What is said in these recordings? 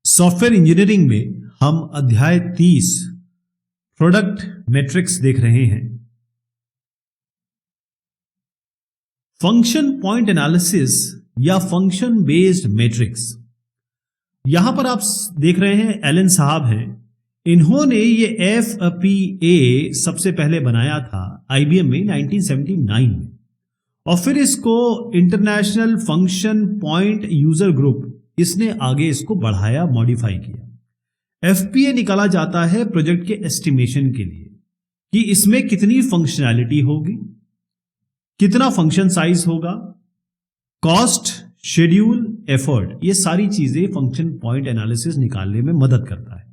Software engineering में हम अध्याय 30 प्रोडक्ट मैट्रिक्स देख रहे हैं। फंक्शन पॉइंट एनालिसिस या फंक्शन बेस्ड मैट्रिक्स, यहां पर आप देख रहे हैं एलन साहब हैं। इन्होंने ये FPA सबसे पहले बनाया था IBM में 1979 में, और फिर इसको international function point user group इसने आगे इसको बढ़ाया, मॉडिफाई किया। FPA निकाला जाता है प्रोजेक्ट के एस्टिमेशन के लिए कि इसमें कितनी फंक्शनैलिटी होगी, कितना फंक्शन साइज होगा, कॉस्ट, शेड्यूल, एफर्ट, ये सारी चीजें फंक्शन पॉइंट एनालिसिस निकालने में मदद करता है।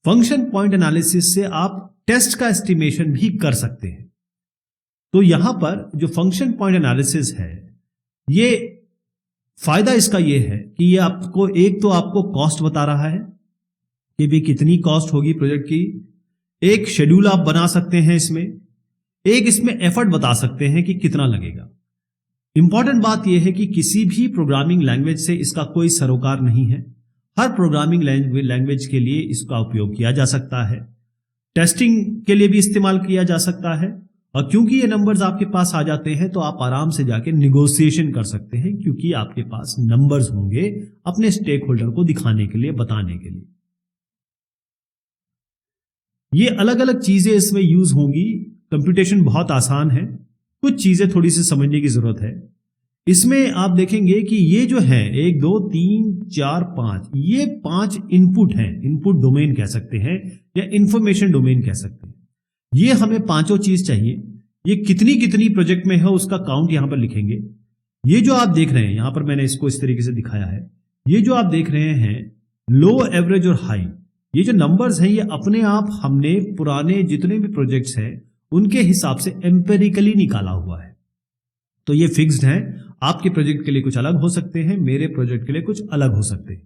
फंक्शन पॉइंट एनालिसिस से आप टेस्ट का एस्टिमेशन भी कर सकते हैं। तो यहां पर जो फंक्शन पॉइंट एनालिसिस है, ये फायदा इसका ये है कि ये आपको एक तो आपको कॉस्ट बता रहा है कि भी कितनी कॉस्ट होगी प्रोजेक्ट की, एक शेड्यूल आप बना सकते हैं इसमें, एक इसमें एफर्ट बता सकते हैं कि कितना लगेगा। इंपॉर्टेंट बात यह है कि किसी भी प्रोग्रामिंग लैंग्वेज से इसका कोई सरोकार नहीं है। हर प्रोग्रामिंग लैंग्वेज के लिए इसका उपयोग किया जा सकता है, टेस्टिंग के लिए भी इस्तेमाल किया जा सकता है, और क्योंकि ये नंबर्स आपके पास आ जाते हैं तो आप आराम से जाके निगोशिएशन कर सकते हैं, क्योंकि आपके पास नंबर्स होंगे अपने स्टेक होल्डर को दिखाने के लिए, बताने के लिए। ये अलग अलग चीजें इसमें यूज होंगी। कंप्यूटेशन बहुत आसान है, कुछ चीजें थोड़ी सी समझने की जरूरत है। इसमें आप देखेंगे कि ये जो है 1 2 3 4 5, ये 5 इनपुट हैं। इनपुट डोमेन कह सकते हैं या इंफॉर्मेशन डोमेन कह सकते हैं। ये हमें पांचों चीज चाहिए। ये कितनी कितनी प्रोजेक्ट में है उसका काउंट यहां पर लिखेंगे। ये जो आप देख रहे हैं, यहां पर मैंने इसको इस तरीके से दिखाया है, ये जो आप देख रहे हैं लो, एवरेज और हाई, ये जो नंबर्स हैं, ये अपने आप हमने पुराने जितने भी प्रोजेक्ट्स हैं उनके हिसाब से एम्पेरिकली निकाला हुआ है। तो ये फिक्स्ड है। आपके प्रोजेक्ट के लिए कुछ अलग हो सकते हैं, मेरे प्रोजेक्ट के लिए कुछ अलग हो सकते हैं।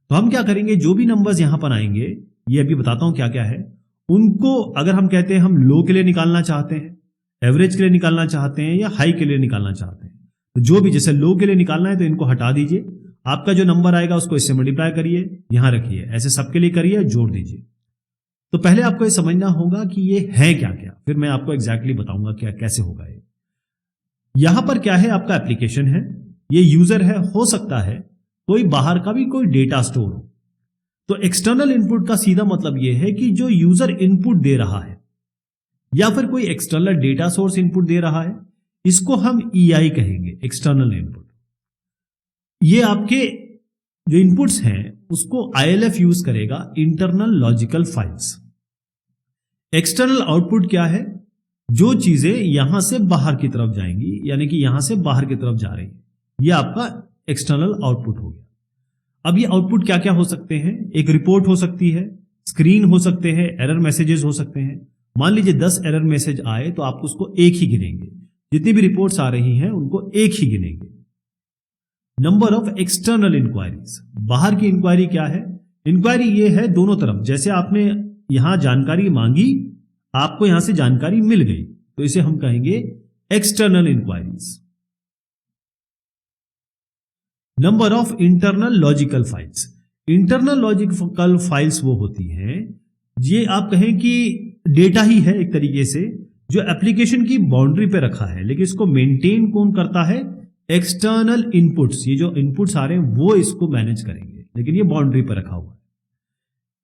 तो हम क्या करेंगे, जो भी नंबर्स यहां पर आएंगे, ये अभी बताता हूं क्या क्या है, उनको अगर हम कहते हैं हम लो के लिए निकालना चाहते हैं, एवरेज के लिए निकालना चाहते हैं, या हाई के लिए निकालना चाहते हैं, तो जो भी, जैसे लो के लिए निकालना है तो इनको हटा दीजिए। आपका जो नंबर आएगा उसको इससे मल्टीप्लाई करिए, यहां रखिए, ऐसे सबके लिए करिए, जोड़ दीजिए। तो पहले आपको ये समझना होगा कि ये है क्या क्या, फिर मैं आपको एग्जैक्टली बताऊंगा क्या कैसे होगा ये। यहां पर क्या है, आपका एप्लीकेशन है, ये यूजर है, हो सकता है कोई बाहर का भी कोई डेटा स्टोर हो। तो एक्सटर्नल इनपुट का सीधा मतलब यह है कि जो यूजर इनपुट दे रहा है या फिर कोई एक्सटर्नल डेटा सोर्स इनपुट दे रहा है, इसको हम EI कहेंगे, एक्सटर्नल इनपुट। ये आपके जो इनपुट्स हैं उसको ILF यूज करेगा, internal logical files. External output क्या है, जो चीजें यहां से बाहर की तरफ जाएंगी, यानी कि यहां से बाहर की तरफ जा रही है, यह आपका एक्सटर्नल आउटपुट हो गया। अब ये आउटपुट क्या क्या हो सकते हैं, एक रिपोर्ट हो सकती है, स्क्रीन हो सकते हैं, एरर मैसेजेस हो सकते हैं। मान लीजिए 10 एरर मैसेज आए तो आप उसको एक ही गिनेंगे, जितनी भी रिपोर्ट्स आ रही हैं उनको एक ही गिनेंगे। नंबर ऑफ एक्सटर्नल इंक्वायरीज, बाहर की इंक्वायरी क्या है, इंक्वायरी ये है दोनों तरफ, जैसे आपने यहां जानकारी मांगी, आपको यहां से जानकारी मिल गई, तो इसे हम कहेंगे external inquiries. Number of internal logical files, internal logical files वो होती हैं, ये आप कहें कि डेटा ही है एक तरीके से, जो एप्लीकेशन की बाउंड्री पे रखा है, लेकिन इसको मेंटेन कौन करता है, एक्सटर्नल इनपुट्स। ये जो इनपुट्स आ रहे हैं वो इसको मैनेज करेंगे, लेकिन ये बाउंड्री पे रखा हुआ है।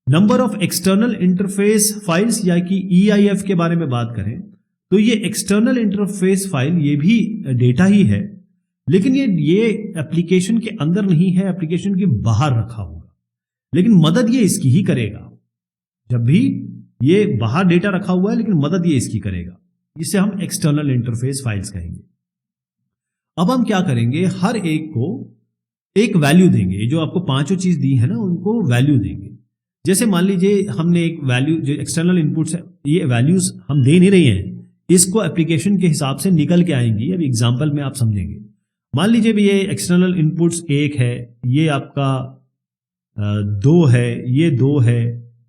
Number of external interface files, या कि EIF के बारे में बात करें तो ये एक्सटर्नल इंटरफेस फाइल, ये भी डेटा ही है, लेकिन ये एप्लीकेशन के अंदर नहीं है, एप्लीकेशन के बाहर रखा होगा, लेकिन मदद ये इसकी ही करेगा। जब भी ये बाहर डेटा रखा हुआ है, लेकिन मदद ये इसकी करेगा, इसे हम एक्सटर्नल इंटरफेस फाइल्स कहेंगे। अब हम क्या करेंगे, हर एक को एक वैल्यू देंगे, जो आपको पांचों चीज दी है ना, उनको वैल्यू देंगे। जैसे मान लीजिए हमने एक वैल्यू, जो एक्सटर्नल इनपुट्स है, ये वैल्यूज हम दे नहीं रहे हैं, इसको एप्लीकेशन के हिसाब से निकल के आएंगी। अब एग्जांपल में आप समझेंगे। मान लीजिए भी ये एक्सटर्नल इनपुट्स 1 है, ये आपका 2 है, ये 2 है,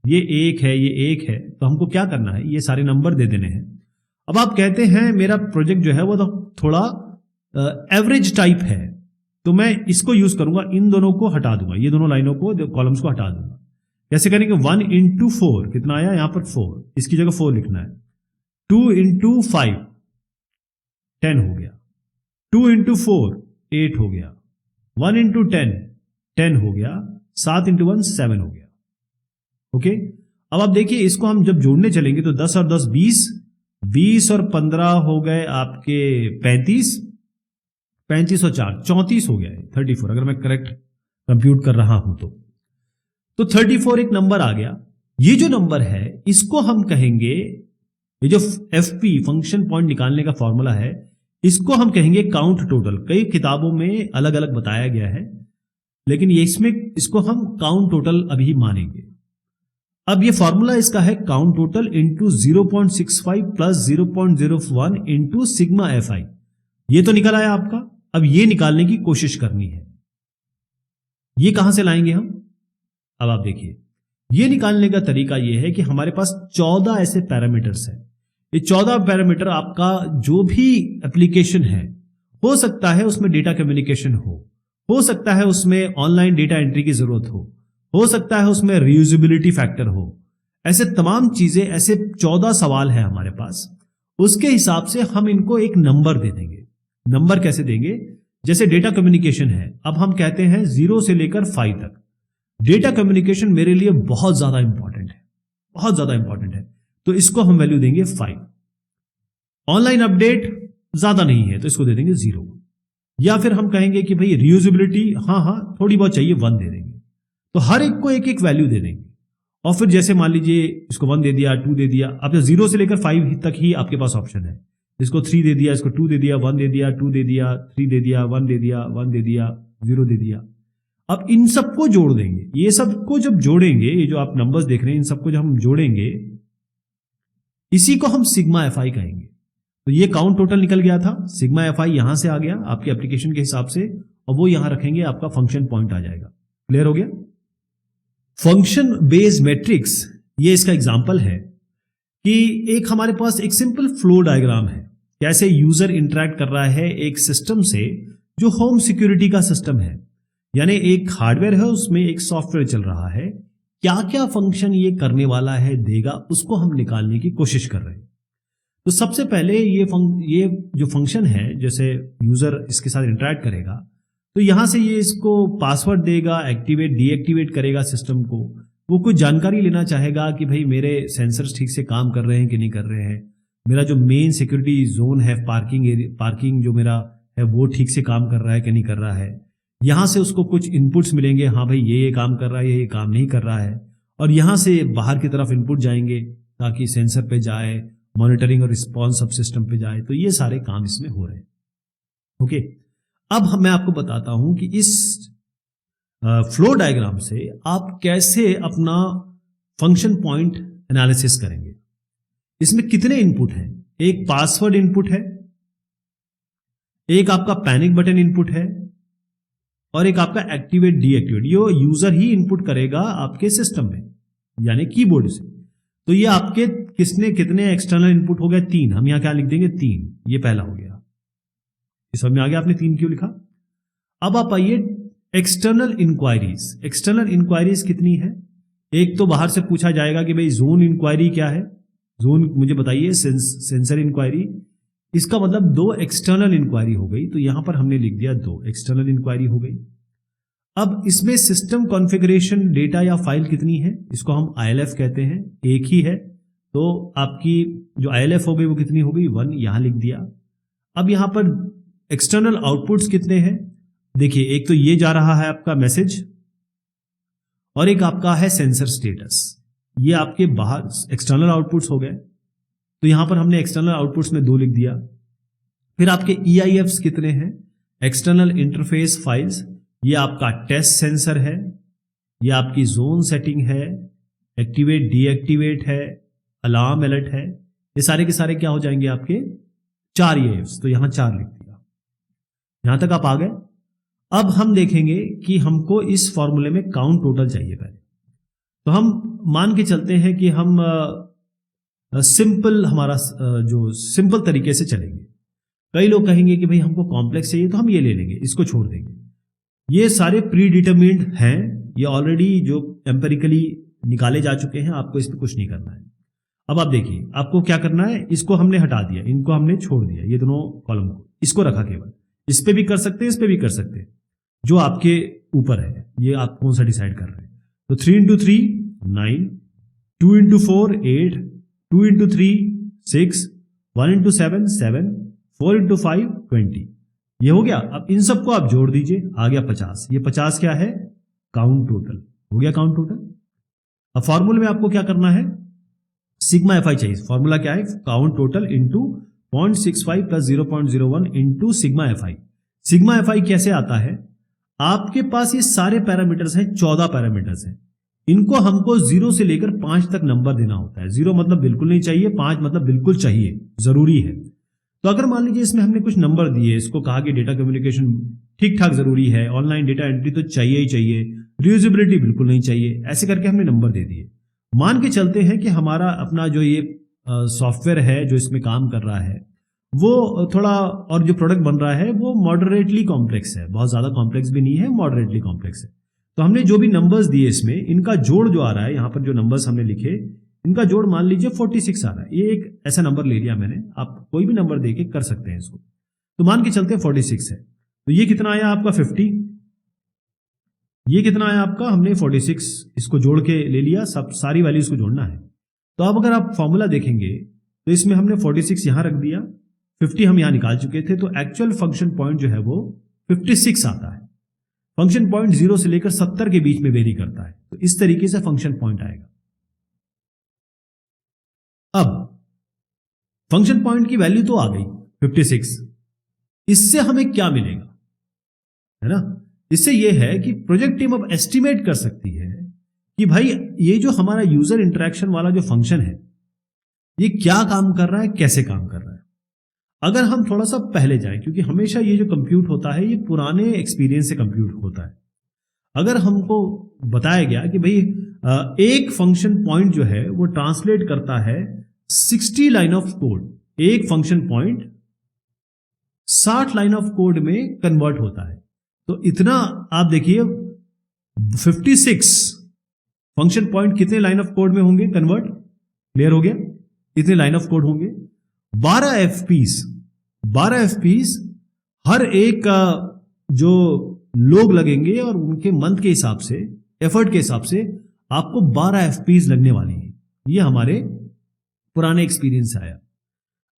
ये 1 है, ये 1 है, तो हमको क्या करना है, ये सारे नंबर दे देने हैं। अब आप कहते हैं मेरा प्रोजेक्ट जो है वो तो थोड़ा एवरेज टाइप है, तो मैं इसको यूज करूंगा, इन दोनों को हटा दूंगा, ये दोनों लाइनों को, कॉलम्स को हटा दूंगा। कैसे करेंगे? 1 इंटू 4 कितना आया यहां पर 4, इसकी जगह 4 लिखना है। 2 इंटू 5 10 हो गया, 2 इंटू 4 8 हो गया, 1 इंटू 10 10 हो गया, 7 इंटू 1 7 हो गया। ओके, अब आप देखिए इसको हम जब जोड़ने चलेंगे तो 10 और 10 20, 20 और 15 हो गए आपके 35, 35 और 4 34 हो गया है, 34 अगर मैं करेक्ट कंप्यूट कर रहा हूं तो 34 एक नंबर आ गया। ये जो नंबर है इसको हम कहेंगे, ये जो एफपी फंक्शन पॉइंट निकालने का फॉर्मूला है, इसको हम कहेंगे काउंट टोटल। कई किताबों में अलग अलग बताया गया है, लेकिन ये इसमें इसको हम काउंट टोटल अभी मानेंगे। अब ये फॉर्मूला इसका है count total into 0.65 plus 0.01 into sigma F I. ये तो निकल आया आपका। अब ये निकालने की कोशिश करनी है। ये कहां से लाएंगे हम? अब आप देखिए, ये निकालने का तरीका ये है कि हमारे पास 14 ऐसे पैरामीटर्स हैं। ये 14 पैरामीटर आपका जो भी एप्लीकेशन है, हो सकता है उसमें डेटा कम्युनिकेशन हो सकता है उसमें ऑनलाइन डेटा एंट्री की जरूरत हो सकता है उसमें रीयूजेबिलिटी फैक्टर हो, ऐसे तमाम चीजें, ऐसे 14 सवाल है हमारे पास। उसके हिसाब से हम इनको एक नंबर दे देंगे। नंबर कैसे देंगे? जैसे डेटा कम्युनिकेशन है, अब हम कहते हैं 0 से लेकर 5 तक। डेटा कम्युनिकेशन मेरे लिए बहुत ज्यादा इंपॉर्टेंट है, बहुत ज्यादा इंपॉर्टेंट है, तो इसको हम वैल्यू देंगे 5। ऑनलाइन अपडेट ज्यादा नहीं है तो इसको दे देंगे 0। या फिर हम कहेंगे कि भाई रीयूजेबिलिटी हाँ थोड़ी बहुत चाहिए, 1 दे देंगे। तो हर एक को एक एक वैल्यू दे देंगे। और फिर जैसे मान लीजिए इसको 1 दे दिया, 2 दे दिया, अब 0 से लेकर 5 तक ही आपके पास ऑप्शन है। इसको 3 दे दिया, इसको 2 दे दिया, 1 दे दिया, 2 दे दिया, 3 दे दिया, 1 दे दिया, 1 दे दिया, 0 दे दिया। अब इन सबको जोड़ देंगे। ये सबको जब जोड़ेंगे, ये जो आप नंबर्स देख रहे हैं, इन सबको जब हम जोड़ेंगे, इसी को हम सिग्मा एफ आई कहेंगे। तो ये काउंट टोटल निकल गया था, सिग्मा एफ आई यहां से आ गया आपके एप्लीकेशन के हिसाब से, और वो यहां रखेंगे, आपका फंक्शन पॉइंट आ जाएगा। क्लियर हो गया? फंक्शन बेस्ड मैट्रिक्स, ये इसका एग्जांपल है कि एक हमारे पास एक सिंपल फ्लो डायग्राम है, कैसे यूजर इंटरैक्ट कर रहा है एक सिस्टम से जो होम सिक्योरिटी का सिस्टम है। यानी एक हार्डवेयर है, उसमें एक सॉफ्टवेयर चल रहा है, क्या क्या फंक्शन ये करने वाला है देगा, उसको हम निकालने की कोशिश कर रहे हैं। तो सबसे पहले ये जो फंक्शन है, जैसे यूजर इसके साथ इंटरैक्ट करेगा, तो यहां से ये इसको पासवर्ड देगा, एक्टिवेट डीएक्टिवेट करेगा सिस्टम को। वो कुछ जानकारी लेना चाहेगा कि भाई मेरे सेंसर्स ठीक से काम कर रहे हैं कि नहीं कर रहे हैं, मेरा जो मेन सिक्योरिटी जोन है, पार्किंग जो मेरा है वो ठीक से काम कर रहा है कि नहीं कर रहा है। यहां से उसको कुछ इनपुट्स मिलेंगे, हाँ भाई ये काम कर रहा है, ये काम नहीं कर रहा है, और यहां से बाहर की तरफ इनपुट जाएंगे ताकि सेंसर पे जाए, मॉनिटरिंग और रिस्पॉन्स सब सिस्टम पे जाए। तो ये सारे काम इसमें हो रहे हैं। ओके, अब मैं आपको बताता हूं कि इस फ्लो डायग्राम से आप कैसे अपना फंक्शन पॉइंट एनालिसिस करेंगे। इसमें कितने इनपुट हैं? एक पासवर्ड इनपुट है, एक आपका पैनिक बटन इनपुट है, और एक आपका एक्टिवेट डीएक्टिवेट। ये यूजर ही इनपुट करेगा आपके सिस्टम में, यानी कीबोर्ड से। तो ये आपके कितने एक्सटर्नल इनपुट हो गए? 3। हम यहां क्या लिख देंगे? 3। ये पहला हो गया। इस समझ में आ गया आपने 3 क्यों लिखा? अब आप आइए एक्सटर्नल इंक्वायरीज। एक्सटर्नल इंक्वायरीज कितनी है? एक तो बाहर से पूछा जाएगा कि भाई जोन इंक्वायरी क्या है, जोन मुझे बताइए। सेंसर इंक्वायरी, इसका मतलब 2 एक्सटर्नल इंक्वायरी हो गई, तो यहां पर हमने लिख दिया 2 एक्सटर्नल इंक्वायरी हो गई। अब इसमें सिस्टम कॉन्फ़िगरेशन डेटा या फाइल कितनी है? इसको हम ILF कहते हैं, एक ही है, तो आपकी जो ILF हो गई वो कितनी हो गई? 1, यहां लिख दिया। अब यहां पर एक्सटर्नल आउटपुट्स कितने हैं? देखिए, एक तो ये जा रहा है आपका मैसेज, और एक आपका है सेंसर स्टेटस। ये आपके बाहर एक्सटर्नल आउटपुट्स हो गए, तो यहां पर हमने एक्सटर्नल आउटपुट्स में 2 लिख दिया। फिर आपके EIFs कितने हैं? External interface files. ये आपका टेस्ट सेंसर है, ये आपकी जोन सेटिंग है, एक्टिवेट डीएक्टिवेट है, अलार्म अलर्ट है। ये सारे के सारे क्या हो जाएंगे आपके? 4 EIFs। तो यहां 4 लिख दिया। यहां तक आप आ गए। अब हम देखेंगे कि हमको इस फॉर्मूले में काउंट टोटल चाहिए पहले। तो हम मान के चलते हैं कि हम हमारा जो सिंपल तरीके से चलेंगे। कई लोग कहेंगे कि भाई हमको कॉम्प्लेक्स चाहिए, तो हम ये ले लेंगे, इसको छोड़ देंगे। ये सारे प्री डिटरमिन्ड हैं, ये ऑलरेडी जो एम्पेरिकली निकाले जा चुके हैं, आपको इस पर कुछ नहीं करना है। अब आप देखिए आपको क्या करना है, इसको हमने हटा दिया, इनको हमने छोड़ दिया, ये दोनों कॉलम को, इसको रखा केवल। इस पे भी कर सकते हैं, इस पे भी कर सकते हैं, जो आपके ऊपर है, ये आप कौन सा डिसाइड कर रहे हैं। तो 3 into 3 9, 2 into 4 8, 2 into 3 6, 1 into 7 7, 4 into 5 20। ये हो गया। अब इन सबको आप जोड़ दीजिए, आ गया 50। ये 50 क्या है, काउंट टोटल हो गया, काउंट टोटल। अब फॉर्मूले में आपको क्या करना है, सिग्मा एफ आई चाहिए। फॉर्मूला क्या है, count total into 0.65 plus 0.01 into sigma F I. Sigma F I कैसे आता है, आपके पास ये सारे पैरामीटर्स हैं, 14 पैरामीटर्स हैं, इनको हमको 0 से लेकर 5 तक नंबर देना होता है। 0 मतलब बिल्कुल नहीं चाहिए, 5 मतलब बिल्कुल चाहिए, जरूरी है। तो अगर मान लीजिए इसमें हमने कुछ नंबर दिए, इसको कहा कि डेटा कम्युनिकेशन ठीक ठाक जरूरी है, ऑनलाइन डेटा एंट्री तो चाहिए ही चाहिए, रियूजेबिलिटी बिल्कुल नहीं चाहिए, ऐसे करके हमने नंबर दे दिए। मान के चलते हैं कि हमारा अपना जो ये सॉफ्टवेयर है जो इसमें काम कर रहा है वो थोड़ा, और जो प्रोडक्ट बन रहा है वो मॉडरेटली कॉम्प्लेक्स है, बहुत ज्यादा कॉम्प्लेक्स भी नहीं है, मॉडरेटली कॉम्प्लेक्स है। तो हमने जो भी नंबर्स दिए इसमें, इनका जोड़ जो आ रहा है, यहाँ पर जो नंबर्स हमने लिखे, इनका जोड़ मान लीजिए 46 आ रहा है। ये एक ऐसा नंबर ले लिया मैंने, आप कोई भी नंबर देके कर सकते हैं इसको। तो मान के चलते 46 है, तो ये कितना आया आपका 50, ये कितना आया आपका, हमने 46 इसको जोड़ के ले लिया, सब सारी वैल्यूज को जोड़ना है। तो अब अगर आप फॉर्मूला देखेंगे तो इसमें हमने 46 यहां रख दिया, 50 हम यहां निकाल चुके थे, तो एक्चुअल फंक्शन पॉइंट जो है वो 56 आता है। फंक्शन पॉइंट 0 से लेकर 70 के बीच में वेरी करता है, तो इस तरीके से फंक्शन पॉइंट आएगा। अब फंक्शन पॉइंट की वैल्यू तो आ गई 56, इससे हमें क्या मिलेगा, है ना। इससे यह है कि प्रोजेक्ट टीम अब एस्टिमेट कर सकती है कि भाई ये जो हमारा यूजर इंटरेक्शन वाला जो फंक्शन है ये क्या काम कर रहा है, कैसे काम कर रहा है। अगर हम थोड़ा सा पहले जाएं, क्योंकि हमेशा ये जो कंप्यूट होता है ये पुराने एक्सपीरियंस से कंप्यूट होता है। अगर हमको बताया गया कि भाई एक फंक्शन पॉइंट जो है वो ट्रांसलेट करता है 60 लाइन ऑफ कोड, एक function point 60 line of code में कन्वर्ट होता है, तो इतना आप देखिए 56 फंक्शन पॉइंट कितने लाइन ऑफ कोड में होंगे कन्वर्ट, क्लियर हो गया, इतने लाइन ऑफ कोड होंगे। 12 एफपीस हर एक का जो लोग लगेंगे और उनके मंथ के हिसाब से, एफर्ट के हिसाब से आपको 12 एफपीस लगने वाली है। ये हमारे पुराने एक्सपीरियंस से आया।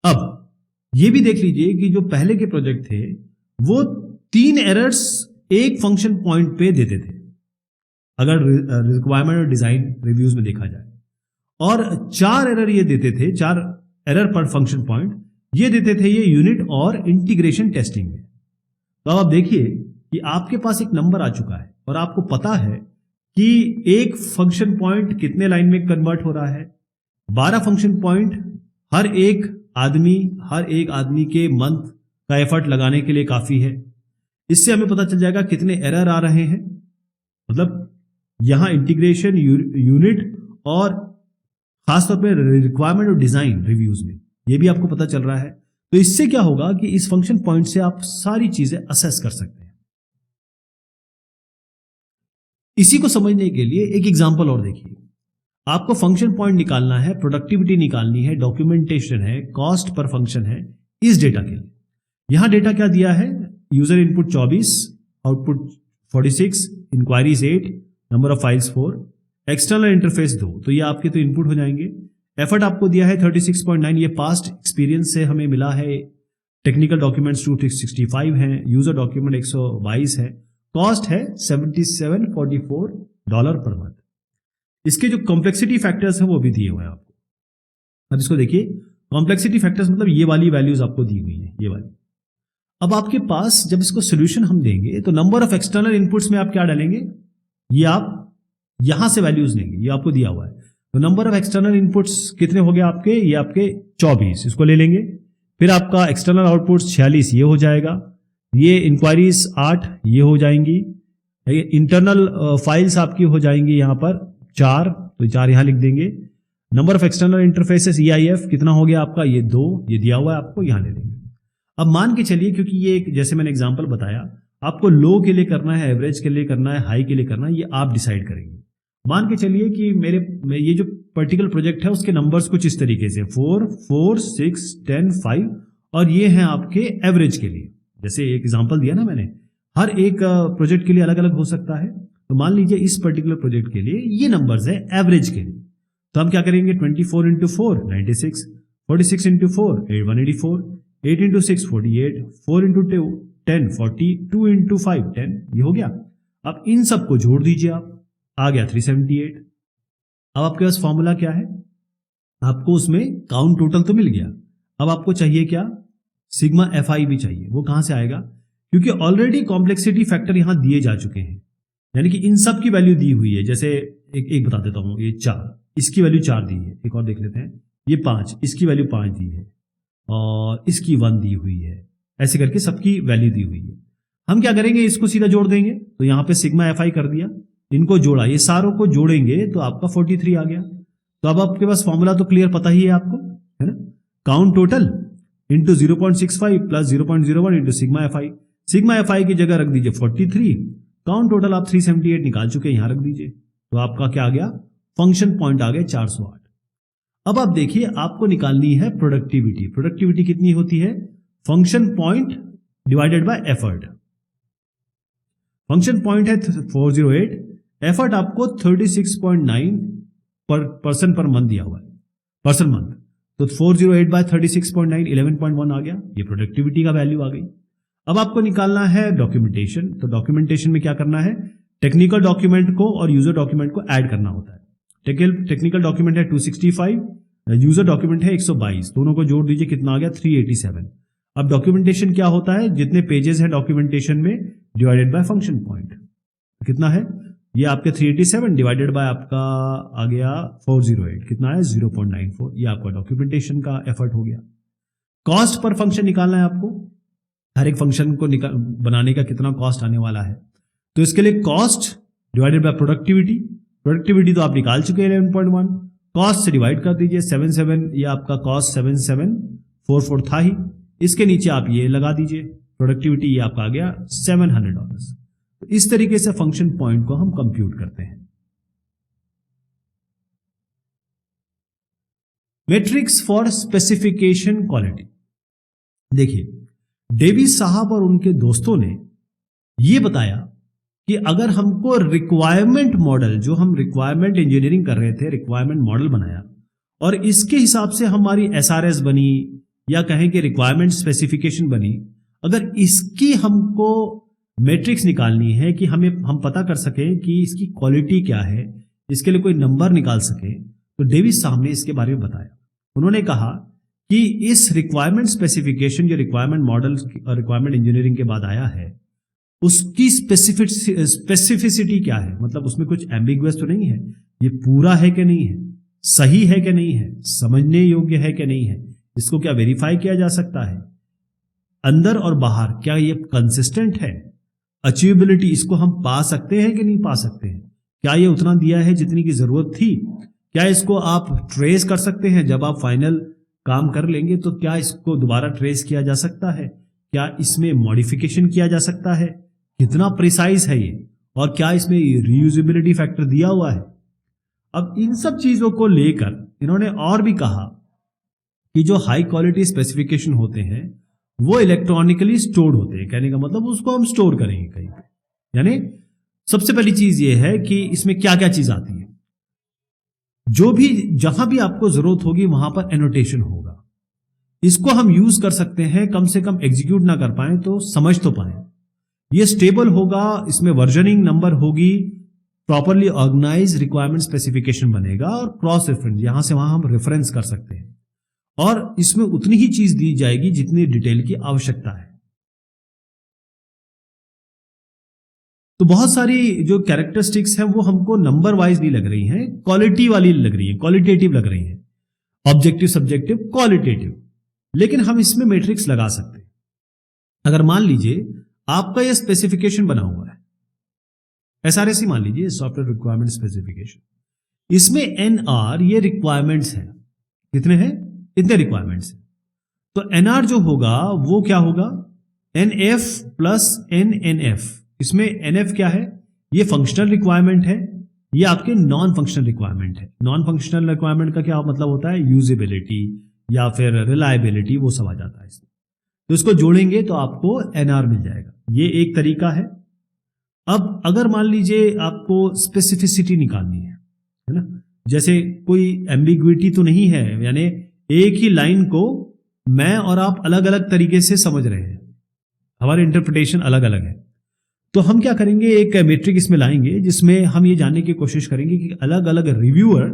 अब ये भी देख लीजिए कि जो पहले के प्रोजेक्ट थे वो 3 एरर्स एक फंक्शन पॉइंट पे देते थे, अगर रिक्वायरमेंट और डिजाइन रिव्यूज में देखा जाए, और 4 एरर ये देते थे, 4 एरर पर फंक्शन पॉइंट ये देते थे ये यूनिट और इंटीग्रेशन टेस्टिंग में। तो अब आप देखिए कि आपके पास एक नंबर आ चुका है और आपको पता है कि एक फंक्शन पॉइंट कितने लाइन में कन्वर्ट हो रहा है। 12 फंक्शन पॉइंट हर एक आदमी के मंथ का एफर्ट लगाने के लिए काफी है। इससे हमें पता चल जाएगा कितने एरर आ रहे हैं, मतलब यहां इंटीग्रेशन, यूनिट और खासतौर पे रिक्वायरमेंट और डिजाइन रिव्यूज में ये भी आपको पता चल रहा है। तो इससे क्या होगा कि इस फंक्शन पॉइंट से आप सारी चीजें असेस कर सकते हैं। इसी को समझने के लिए एक एग्जांपल और देखिए। आपको फंक्शन पॉइंट निकालना है, प्रोडक्टिविटी निकालनी है, डॉक्यूमेंटेशन है, कॉस्ट पर फंक्शन है इस डेटा के लिए। यहां डेटा क्या दिया है, user input 24, output 46, inquiries 8, number of files 4, external interface 2। तो ये आपके तो इनपुट हो जाएंगे। एफर्ट आपको दिया है 36.9, ये पास्ट एक्सपीरियंस से हमें मिला है। टेक्निकल डॉक्यूमेंट्स 265 हैं, यूजर डॉक्यूमेंट 122 है, कॉस्ट है $77.44 पर मंथ। इसके जो कॉम्प्लेक्सिटी फैक्टर्स हैं वो भी दिए हुए हैं आपको। अब इसको देखिए, कॉम्प्लेक्सिटी फैक्टर्स मतलब ये वाली वैल्यूज आपको दी हुई है, ये वाली। अब आपके पास जब इसको सोल्यूशन हम देंगे तो नंबर ऑफ एक्सटर्नल इनपुट्स में आप क्या डालेंगे, ये आप यहां से वैल्यूज लेंगे, ये आपको दिया हुआ है। तो नंबर ऑफ एक्सटर्नल इनपुट्स कितने हो गए आपके, ये आपके 24, इसको ले लेंगे। फिर आपका एक्सटर्नल आउटपुट्स 46, ये हो जाएगा। ये इंक्वायरीज 8, ये हो जाएंगी। इंटरनल फाइल्स आपकी हो जाएंगी यहां पर 4, तो 4 यहां लिख देंगे। Number of external interfaces EIF कितना हो गया आपका, ये 2, ये दिया हुआ है आपको, यहां ले लेंगे। अब मान के चलिए, क्योंकि ये एक, जैसे मैंने एग्जांपल बताया, आपको लो के लिए करना है, एवरेज के लिए करना है, हाई के लिए करना है, ये आप डिसाइड करेंगे। मान के चलिए कि मेरे ये जो पर्टिकुलर प्रोजेक्ट है उसके नंबर्स कुछ इस तरीके से 4, 4, 6, 10, 5 और ये हैं आपके एवरेज के लिए। जैसे एक एग्जांपल दिया ना मैंने, हर एक प्रोजेक्ट के लिए अलग अलग हो सकता है। तो मान लीजिए इस पर्टिकुलर प्रोजेक्ट के लिए ये नंबर्स है एवरेज के लिए, तो हम क्या करेंगे 24 into 4 96, 46 into 4 184, 8 into 6 48, 4 into 10 40, 2 into 5 10, ये हो गया। अब इन सबको जोड़ दीजिए, आप आ गया 378। अब आपके पास फॉर्मूला क्या है, आपको उसमें काउंट टोटल तो मिल गया, अब आपको चाहिए क्या, सिग्मा FI भी चाहिए। वो कहां से आएगा, क्योंकि ऑलरेडी कॉम्प्लेक्सिटी फैक्टर यहां दिए जा चुके हैं, यानी कि इन सब की वैल्यू दी हुई है। जैसे एक बता देता हूं, ये 4, इसकी वैल्यू 4 दी है। एक और देख लेते हैं, ये 5, इसकी वैल्यू 5 दी है और इसकी 1 दी हुई है। ऐसे करके सबकी वैल्यू दी हुई है। हम क्या करेंगे, इसको सीधा जोड़ देंगे। तो यहां पे सिग्मा FI कर दिया, इनको जोड़ा, ये सारों को जोड़ेंगे तो आपका 43 आ गया। तो अब आपके पास फॉर्मूला तो क्लियर पता ही है आपको, है ना, count total into 0.65 plus 0.01 into sigma FI। Sigma FI की जगह रख दीजिए 43, काउंट टोटल आप 378 निकाल चुके हैं, यहां रख दीजिए। तो आपका क्या आ गया, फंक्शन पॉइंट आ गए 408। अब आप देखिए, आपको निकालनी है प्रोडक्टिविटी। प्रोडक्टिविटी कितनी होती है, function point divided by effort. Function point है 408, एफर्ट आपको 36.9 पर्सन पर मंथ दिया हुआ है, पर्सन मंथ। तो 408 बाय 36.9 11.1 आ गया, ये प्रोडक्टिविटी का वैल्यू आ गई। अब आपको निकालना है डॉक्यूमेंटेशन। तो डॉक्यूमेंटेशन में क्या करना है, टेक्निकल डॉक्यूमेंट को और यूजर डॉक्यूमेंट को ऐड करना होता है। टेक्निकल डॉक्यूमेंट है 265, यूजर डॉक्यूमेंट है 122, दोनों को जोड़ दीजिए, कितना आ गया 387। अब डॉक्यूमेंटेशन क्या होता है, जितने पेजेस है डॉक्यूमेंटेशन में डिवाइडेड बाय फंक्शन पॉइंट, कितना है, ये आपके 387 डिवाइडेड बाय आपका आ गया 408, कितना है 0.94, ये आपका डॉक्यूमेंटेशन का एफर्ट हो गया। कॉस्ट पर फंक्शन निकालना है आपको, हर एक फंक्शन को बनाने का कितना कॉस्ट आने वाला है। तो इसके लिए cost divided by productivity, productivity तो आप निकाल चुके हैं 11.1, कॉस्ट से डिवाइड कर दीजिए 77, ये आपका कॉस्ट 7744 था ही, इसके नीचे आप ये लगा दीजिए प्रोडक्टिविटी, ये आपका आ गया $700। तो इस तरीके से फंक्शन पॉइंट को हम कंप्यूट करते हैं। Matrix for specification quality. देखिए, डेविस साहब और उनके दोस्तों ने यह बताया कि अगर हमको रिक्वायरमेंट मॉडल, जो हम रिक्वायरमेंट इंजीनियरिंग कर रहे थे, रिक्वायरमेंट मॉडल बनाया और इसके हिसाब से हमारी SRS बनी या कहें कि रिक्वायरमेंट स्पेसिफिकेशन बनी, अगर इसकी हमको मैट्रिक्स निकालनी है कि हम पता कर सकें कि इसकी क्वालिटी क्या है, इसके लिए कोई नंबर निकाल सके, तो डेविस साहब ने इसके बारे में बताया। उन्होंने कहा कि इस रिक्वायरमेंट स्पेसिफिकेशन, जो रिक्वायरमेंट मॉडल और रिक्वायरमेंट इंजीनियरिंग के बाद आया है, उसकी स्पेसिफिसिटी क्या है, मतलब उसमें कुछ एम्बिगुअस तो नहीं है, ये पूरा है कि नहीं है, सही है कि नहीं है, समझने योग्य है कि नहीं है, इसको क्या वेरीफाई किया जा सकता है, अंदर और बाहर क्या ये कंसिस्टेंट है, अचीवेबिलिटी, इसको हम पा सकते हैं कि नहीं पा सकते हैं, क्या ये उतना दिया है जितनी की जरूरत थी, क्या इसको आप ट्रेस कर सकते हैं, जब आप फाइनल काम कर लेंगे तो क्या इसको दोबारा ट्रेस किया जा सकता है, क्या इसमें मॉडिफिकेशन किया जा सकता है, कितना प्रिसाइज है ये, और क्या इसमें रीयूजेबिलिटी फैक्टर दिया हुआ है। अब इन सब चीजों को लेकर इन्होंने और भी कहा कि जो हाई क्वालिटी स्पेसिफिकेशन होते हैं वो इलेक्ट्रॉनिकली स्टोर्ड होते हैं। कहने का मतलब उसको हम स्टोर करेंगे कहीं पे, यानी सबसे पहली चीज ये है कि इसमें क्या क्या चीज आती है, जो भी जहां भी आपको जरूरत होगी वहां पर एनोटेशन होगा, इसको हम यूज कर सकते हैं, कम से कम एग्जीक्यूट ना कर पाए तो समझ तो पाए। ये स्टेबल होगा, इसमें वर्जनिंग नंबर होगी, प्रॉपरली ऑर्गेनाइज रिक्वायरमेंट स्पेसिफिकेशन बनेगा और क्रॉस रेफरेंस, यहां से वहां हम रेफरेंस कर सकते हैं, और इसमें उतनी ही चीज दी जाएगी जितनी डिटेल की आवश्यकता है। तो बहुत सारी जो कैरेक्टरिस्टिक्स हैं वो हमको नंबर वाइज नहीं लग रही हैं, क्वालिटी वाली लग रही हैं, क्वालिटेटिव लग रही हैं, ऑब्जेक्टिव, सब्जेक्टिव, क्वालिटेटिव, लेकिन हम इसमें मैट्रिक्स लगा सकते हैं। अगर मान लीजिए आपका यह स्पेसिफिकेशन बना हुआ है, SRS मान लीजिए, सॉफ्टवेयर रिक्वायरमेंट स्पेसिफिकेशन, इसमें NR ये रिक्वायरमेंट्स हैं, कितने हैं, इतने रिक्वायरमेंट्स हैं। तो NR जो होगा वो क्या होगा, NF प्लस NNF। इसमें NF क्या है? ये फंक्शनल रिक्वायरमेंट है, ये आपके नॉन फंक्शनल रिक्वायरमेंट है। नॉन फंक्शनल रिक्वायरमेंट का क्या मतलब होता है? यूजेबिलिटी या फिर रिलायबिलिटी, वो सब आ जाता है इसमें। तो इसको जोड़ेंगे तो आपको NR मिल जाएगा। ये एक तरीका है। अब अगर मान लीजिए आपको स्पेसिफिसिटी निकालनी है ना, जैसे कोई एम्बिग्विटी तो नहीं है, यानी एक ही लाइन को मैं और आप अलग अलग तरीके से समझ रहे हैं, हमारे इंटरप्रिटेशन अलग अलग है, तो हम क्या करेंगे, एक मेट्रिक इसमें लाएंगे जिसमें हम ये जानने की कोशिश करेंगे कि अलग अलग रिव्यूअर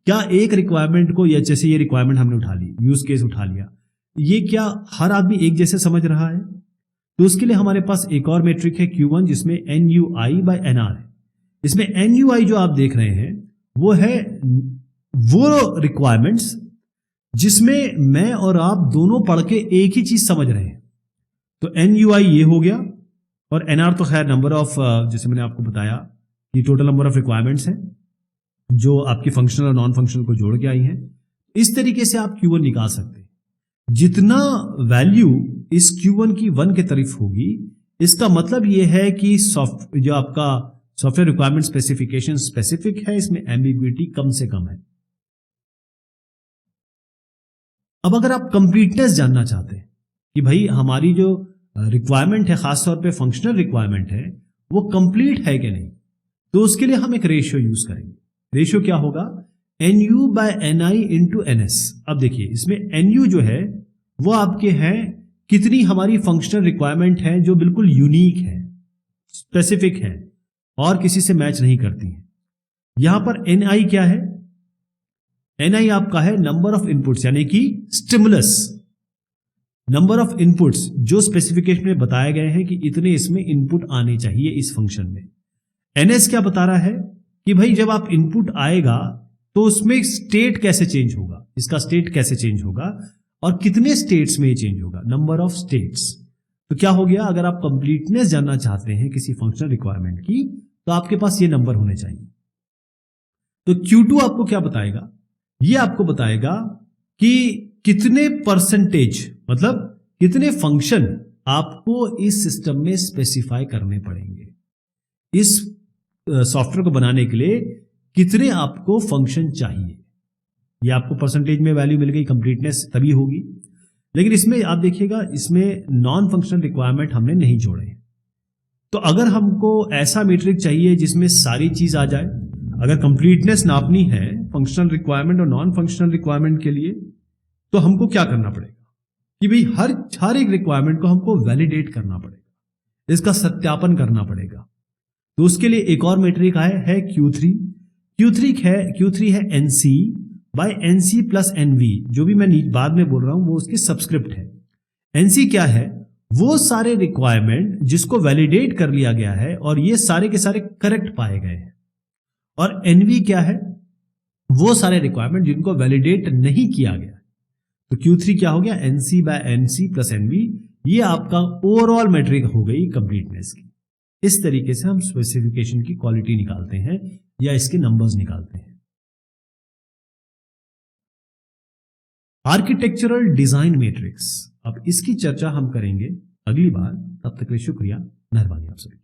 क्या एक रिक्वायरमेंट को, या जैसे ये रिक्वायरमेंट हमने उठा ली, यूज केस उठा लिया, ये क्या हर आदमी एक जैसे समझ रहा है? तो उसके लिए हमारे पास एक और मेट्रिक है Q1 जिसमें NUI/NR है। इसमें NUI जो आप देख रहे हैं वो है वो रिक्वायरमेंट्स जिसमें मैं और आप दोनों पढ़ के एक ही चीज समझ रहे हैं। तो NUI ये हो गया, और NR तो खैर नंबर ऑफ, जैसे मैंने आपको बताया कि टोटल नंबर ऑफ रिक्वायरमेंट्स हैं जो आपकी फंक्शनल और नॉन फंक्शनल को जोड़ के आई हैं। इस तरीके से आप Q1 निकाल सकते हैं। जितना वैल्यू इस Q1 की 1 के तरफ होगी, इसका मतलब यह है कि जो आपका सॉफ्टवेयर रिक्वायरमेंट स्पेसिफिकेशन स्पेसिफिक है, इसमें एम्बिग्विटी कम से कम है। अब अगर आप कंप्लीटनेस जानना चाहते हैं कि भाई हमारी जो रिक्वायरमेंट है, खासतौर पे फंक्शनल रिक्वायरमेंट है, वो कंप्लीट है कि नहीं, तो उसके लिए हम एक रेशियो यूज करेंगे। रेशियो क्या होगा? NU/NI into NS। अब देखिए इसमें NU जो है वो आपके हैं कितनी हमारी फंक्शनल रिक्वायरमेंट है जो बिल्कुल यूनिक है, स्पेसिफिक है और किसी से मैच नहीं करती है। यहां पर NI क्या है? NI आपका है नंबर ऑफ इनपुट्स, यानी कि स्टिमुलस, नंबर ऑफ इनपुट्स जो स्पेसिफिकेशन में बताए गए हैं कि इतने इसमें इनपुट आने चाहिए इस फंक्शन में। NS क्या बता रहा है कि भाई जब आप इनपुट आएगा तो उसमें स्टेट कैसे चेंज होगा, इसका स्टेट कैसे चेंज होगा और कितने स्टेट्स में ये चेंज होगा, नंबर ऑफ स्टेट्स। तो क्या हो गया, अगर आप कंप्लीटनेस जानना चाहते हैं किसी फंक्शनल रिक्वायरमेंट की, तो आपके पास ये नंबर होने चाहिए। तो Q2 आपको क्या बताएगा? ये आपको बताएगा कि कितने परसेंटेज, मतलब कितने फंक्शन आपको इस सिस्टम में स्पेसिफाई करने पड़ेंगे। इस सॉफ्टवेयर को बनाने के लिए कितने आपको फंक्शन चाहिए, ये आपको परसेंटेज में वैल्यू मिल गई, कंप्लीटनेस तभी होगी। लेकिन इसमें आप देखिएगा, इसमें नॉन फंक्शनल रिक्वायरमेंट हमने नहीं जोड़े। तो अगर हमको ऐसा मीट्रिक चाहिए जिसमें सारी चीज आ जाए, अगर कंप्लीटनेस नापनी है फंक्शनल रिक्वायरमेंट और नॉन फंक्शनल रिक्वायरमेंट के लिए, तो हमको क्या करना पड़ेगा कि भाई हर एक रिक्वायरमेंट को हमको वैलिडेट करना पड़ेगा, इसका सत्यापन करना पड़ेगा। तो उसके लिए एक और मेट्रिक है Q3। Q3 है NC/NC प्लस NV, जो भी मैं बाद में बोल रहा हूं वो उसकी सबस्क्रिप्ट है। NC क्या है? वो सारे रिक्वायरमेंट जिसको वैलिडेट कर लिया गया है और ये सारे के सारे करेक्ट पाए गए हैं। और NV क्या है? वो सारे रिक्वायरमेंट जिनको वैलिडेट नहीं किया गया। तो Q3 क्या हो गया? NC/NC plus NV। ये आपका ओवरऑल मेट्रिक हो गई कंप्लीटनेस की। इस तरीके से हम स्पेसिफिकेशन की क्वालिटी निकालते हैं या इसके नंबर्स निकालते हैं। आर्किटेक्चरल डिजाइन मैट्रिक्स, अब इसकी चर्चा हम करेंगे अगली बार। तब तक के लिए शुक्रिया, मेहरबानी आप सभी।